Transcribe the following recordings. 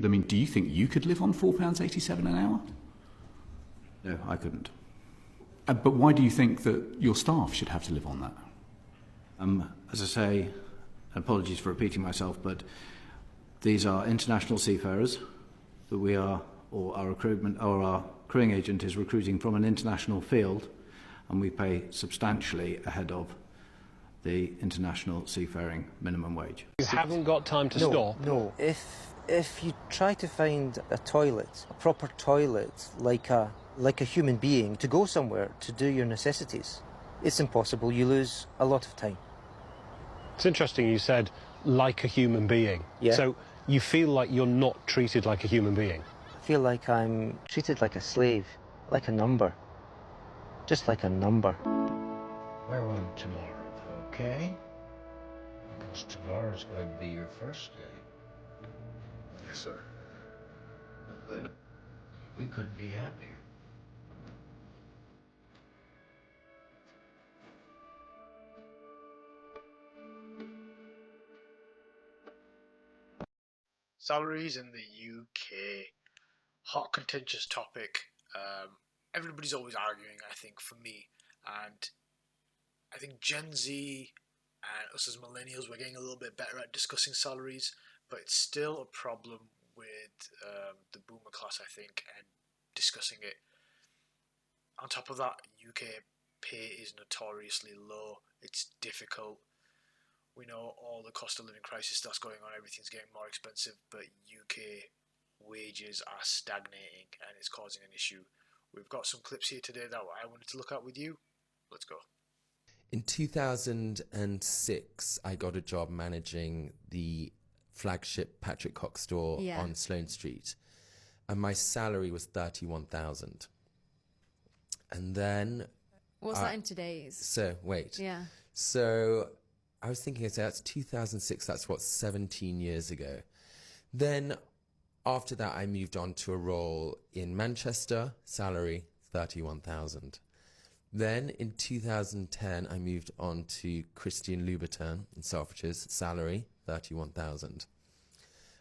I mean, do you think you could live on £4.87 an hour? No, I couldn't. But why do you think that your staff should have to live on that? As I say, apologies for repeating myself, but these are international seafarers that we are, or our recruitment, or our crewing agent is recruiting from an international field, and we pay substantially ahead of the international seafaring minimum wage. You haven't got time to stop? No. If you try to find a toilet, a proper toilet, like a human being, to go somewhere to do your necessities, it's impossible. You lose a lot of time. It's interesting you said, like a human being. Yeah. So you feel like you're not treated like a human being? I feel like I'm treated like a slave, like a number. Just like a number. We're on tomorrow, okay? Because tomorrow's going to be your first day. Yes, sir. Good. We couldn't be happier. Salaries in the UK, hot contentious topic. Everybody's always arguing, I think, for me, and I think Gen Z and us as millennials, we're getting a little bit better at discussing salaries, but it's still a problem with the boomer class, I think, and discussing it. On top of that, UK pay is notoriously low. It's difficult. We know all the cost of living crisis that's going on, everything's getting more expensive, but UK wages are stagnating and it's causing an issue. We've got some clips here today that I wanted to look at with you. Let's go. In 2006, I got a job managing the flagship Patrick Cox store on Sloane Street, and my salary was 31,000. And then what's that in today's? So wait. Yeah. So I was thinking, so that's 2006. That's what, 17 years ago. Then after that, I moved on to a role in Manchester, salary 31,000. Then in 2010, I moved on to Christian Louboutin in Selfridges, salary 31,000.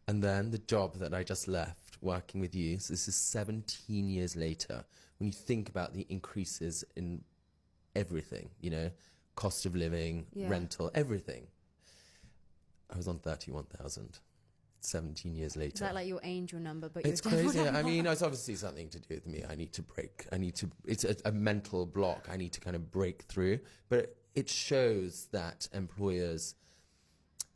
And then the job that I just left, working with you, so this is 17 years later, when you think about the increases in everything, you know, cost of living, rental, everything, I was on 31,000. 17 years later. Is that like your angel number? But it's crazy. I mean, it's obviously something to do with me. It's a mental block. I need to kind of break through. But it shows that employers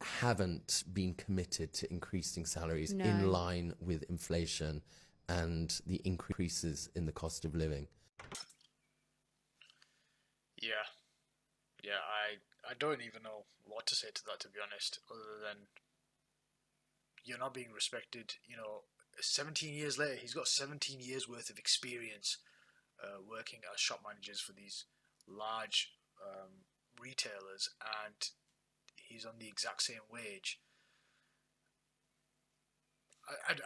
haven't been committed to increasing salaries in line with inflation and the increases in the cost of living. Yeah, I don't even know what to say to that, to be honest, other than you're not being respected. You know, 17 years later, he's got 17 years worth of experience working as shop managers for these large retailers, and he's on the exact same wage.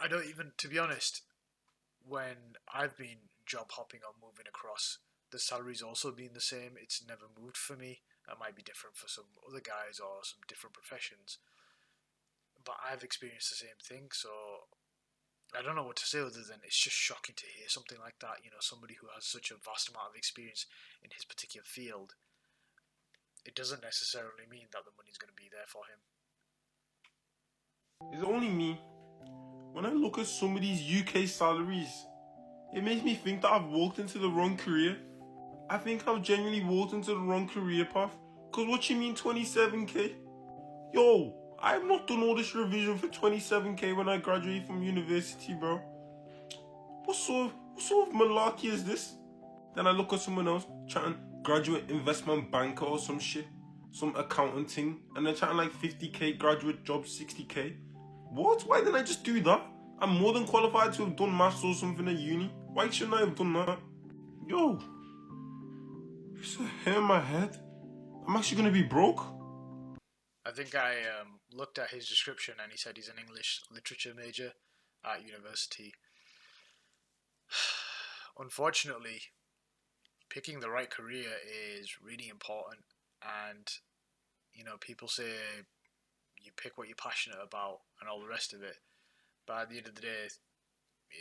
I don't even, to be honest, when I've been job hopping or moving across, the salary's also been the same. It's never moved for me. That might be different for some other guys or some different professions, but I've experienced the same thing, so I don't know what to say other than it's just shocking to hear something like that. You know, somebody who has such a vast amount of experience in his particular field, it doesn't necessarily mean that the money's going to be there for him. It's only me. When I look at some of these UK salaries, it makes me think that I've walked into the wrong career. I think I've genuinely walked into the wrong career path. Because what you mean 27k? Yo, I have not done all this revision for 27k when I graduate from university, bro. What sort of malarkey is this? Then I look at someone else chatting graduate investment banker or some shit, some accountant thing, and they're chatting like 50k graduate job, 60k. What? Why didn't I just do that? I'm more than qualified to have done maths or something at uni. Why shouldn't I have done that? Yo, it's a hair in my head. I'm actually gonna be broke. I think I looked at his description and he said he's an English literature major at university. Unfortunately, picking the right career is really important, and you know, people say you pick what you're passionate about and all the rest of it, But at the end of the day,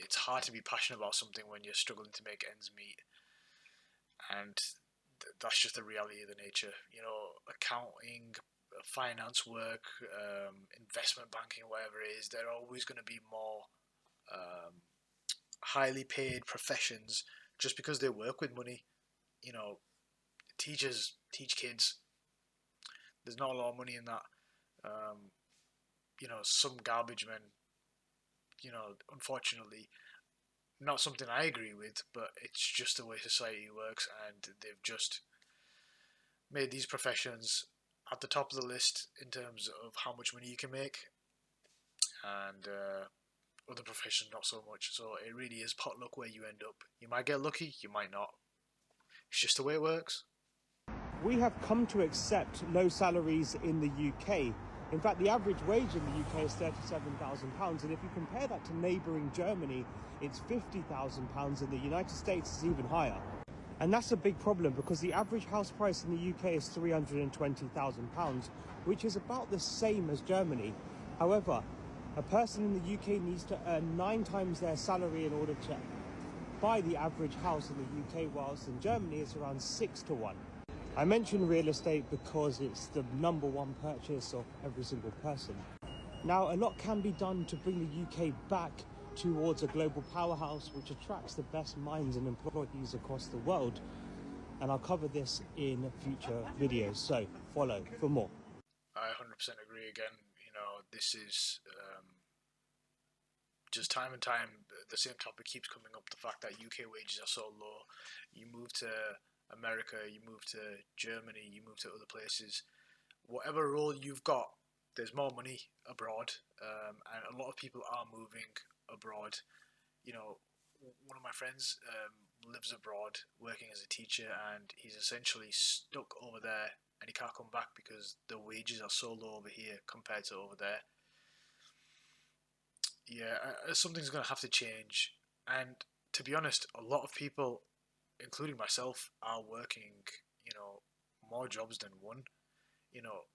it's hard to be passionate about something when you're struggling to make ends meet, and that's just the reality of the nature. You know, accounting, finance work, investment banking, whatever it is, there are always going to be more highly paid professions just because they work with money. You know, teachers teach kids. There's not a lot of money in that. You know, some garbage men, you know, unfortunately, not something I agree with, but it's just the way society works, and they've just made these professions at the top of the list in terms of how much money you can make, and other professions not so much. So it really is potluck where you end up. You might get lucky, you might not. It's just the way it works. We have come to accept low salaries in the UK. In fact, the average wage in the UK is £37,000, and if you compare that to neighbouring Germany, it's £50,000, and the United States is even higher. And that's a big problem because the average house price in the UK is £320,000, which is about the same as Germany. However, a person in the UK needs to earn 9 times their salary in order to buy the average house in the UK, whilst in Germany it's around 6 to 1. I mention real estate because it's the #1 purchase of every single person. Now, a lot can be done to bring the UK back towards a global powerhouse which attracts the best minds and employees across the world. And I'll cover this in future videos, so follow for more. I 100% agree again. You know, this is just time and time, the same topic keeps coming up, the fact that UK wages are so low. You move to America, you move to Germany, you move to other places, whatever role you've got, there's more money abroad, and a lot of people are moving abroad. You know, one of my friends lives abroad working as a teacher, and he's essentially stuck over there and he can't come back because the wages are so low over here compared to over there. Yeah, something's going to have to change, and to be honest, a lot of people, including myself, are working, you know, more jobs than one. You know,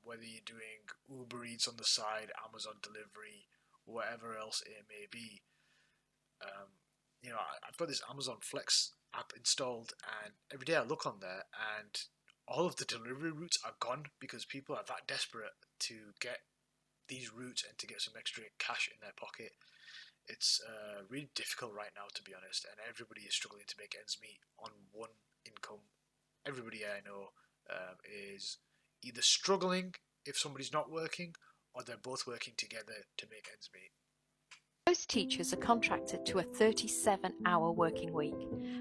whether you're doing Uber Eats on the side, Amazon delivery, whatever else it may be. You know, I've got this Amazon Flex app installed, and every day I look on there, and all of the delivery routes are gone because people are that desperate to get these routes and to get some extra cash in their pocket. It's really difficult right now, to be honest, and everybody is struggling to make ends meet on one income. Everybody I know is either struggling if somebody's not working, or they're both working together to make ends meet. Most teachers are contracted to a 37-hour working week.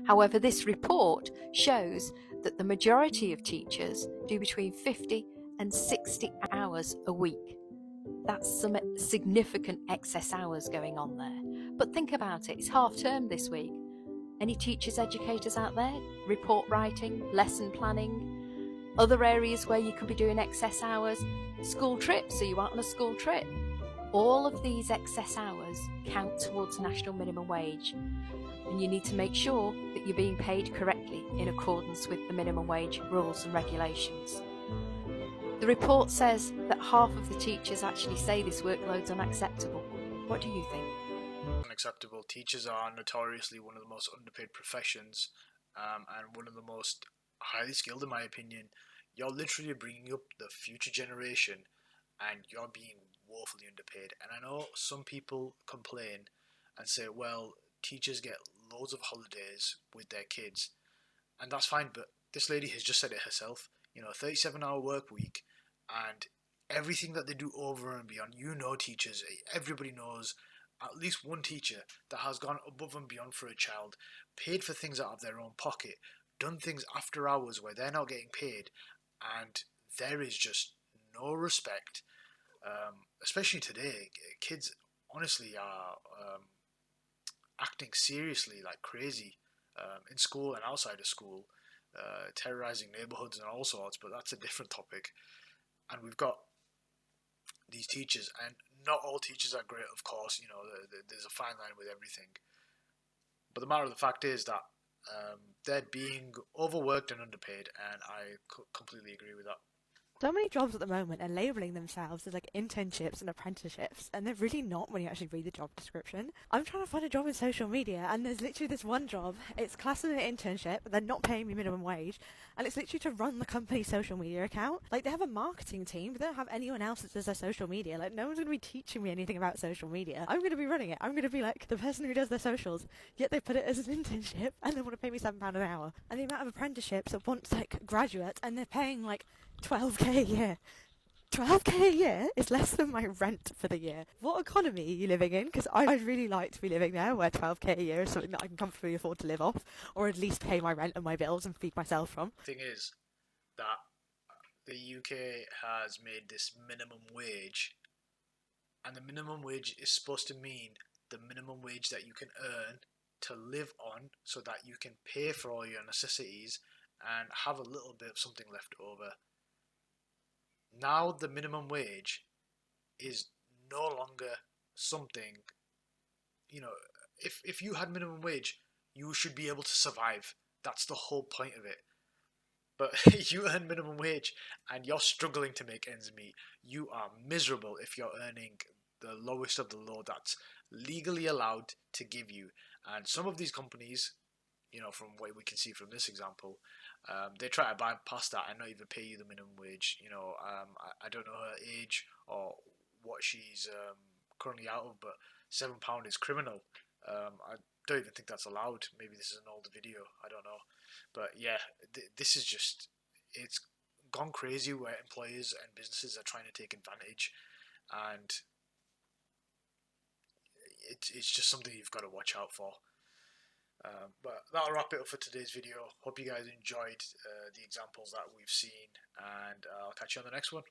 However, this report shows that the majority of teachers do between 50 and 60 hours a week. That's some significant excess hours going on there. But think about it, it's half term this week. Any teachers, educators out there? Report writing, lesson planning, other areas where you could be doing excess hours, school trips, so you aren't on a school trip. All of these excess hours count towards national minimum wage, and you need to make sure that you're being paid correctly in accordance with the minimum wage rules and regulations. The report says that half of the teachers actually say this workload's unacceptable. What do you think? Unacceptable. Teachers are notoriously one of the most underpaid professions, and one of the most highly skilled, in my opinion. You're literally bringing up the future generation, and you're being woefully underpaid. And I know some people complain and say, well, teachers get loads of holidays with their kids, and that's fine, but this lady has just said it herself. You know, 37-hour work week, and everything that they do over and beyond. You know, teachers, everybody knows at least one teacher that has gone above and beyond for a child, paid for things out of their own pocket, done things after hours where they're not getting paid, and there is just no respect. Especially today, kids honestly are acting seriously like crazy in school and outside of school, terrorizing neighborhoods and all sorts, but that's a different topic. And we've got these teachers, and not all teachers are great, of course. You know, there's a fine line with everything. But the matter of the fact is that they're being overworked and underpaid, and I completely agree with that. So many jobs at the moment are labelling themselves as like internships and apprenticeships, and they're really not when you actually read the job description. I'm trying to find a job in social media, and there's literally this one job. It's classed as an internship, but they're not paying me minimum wage, and it's literally to run the company's social media account. Like, they have a marketing team, but they don't have anyone else that does their social media. Like, no one's going to be teaching me anything about social media. I'm going to be running it. I'm going to be like the person who does their socials, yet they put it as an internship, and they want to pay me £7 an hour. And the amount of apprenticeships that want like graduates, and they're paying like 12k a year. 12k a year is less than my rent for the year. What economy are you living in? Because I'd really like to be living there where 12k a year is something that I can comfortably afford to live off, or at least pay my rent and my bills and feed myself from. The thing is that the UK has made this minimum wage, and the minimum wage is supposed to mean the minimum wage that you can earn to live on, so that you can pay for all your necessities and have a little bit of something left over. Now the minimum wage is no longer something, you know, if you had minimum wage, you should be able to survive. That's the whole point of it. But you earn minimum wage and you're struggling to make ends meet. You are miserable if you're earning the lowest of the low that's legally allowed to give you. And some of these companies, you know, from what we can see from this example, they try to bypass that and not even pay you the minimum wage. You know, I don't know her age or what she's currently out of, but £7 is criminal. I don't even think that's allowed. Maybe this is an older video. I don't know. But yeah, this is just, it's gone crazy where employers and businesses are trying to take advantage, and it's just something you've got to watch out for. But that'll wrap it up for today's video. Hope you guys enjoyed the examples that we've seen, and I'll catch you on the next one.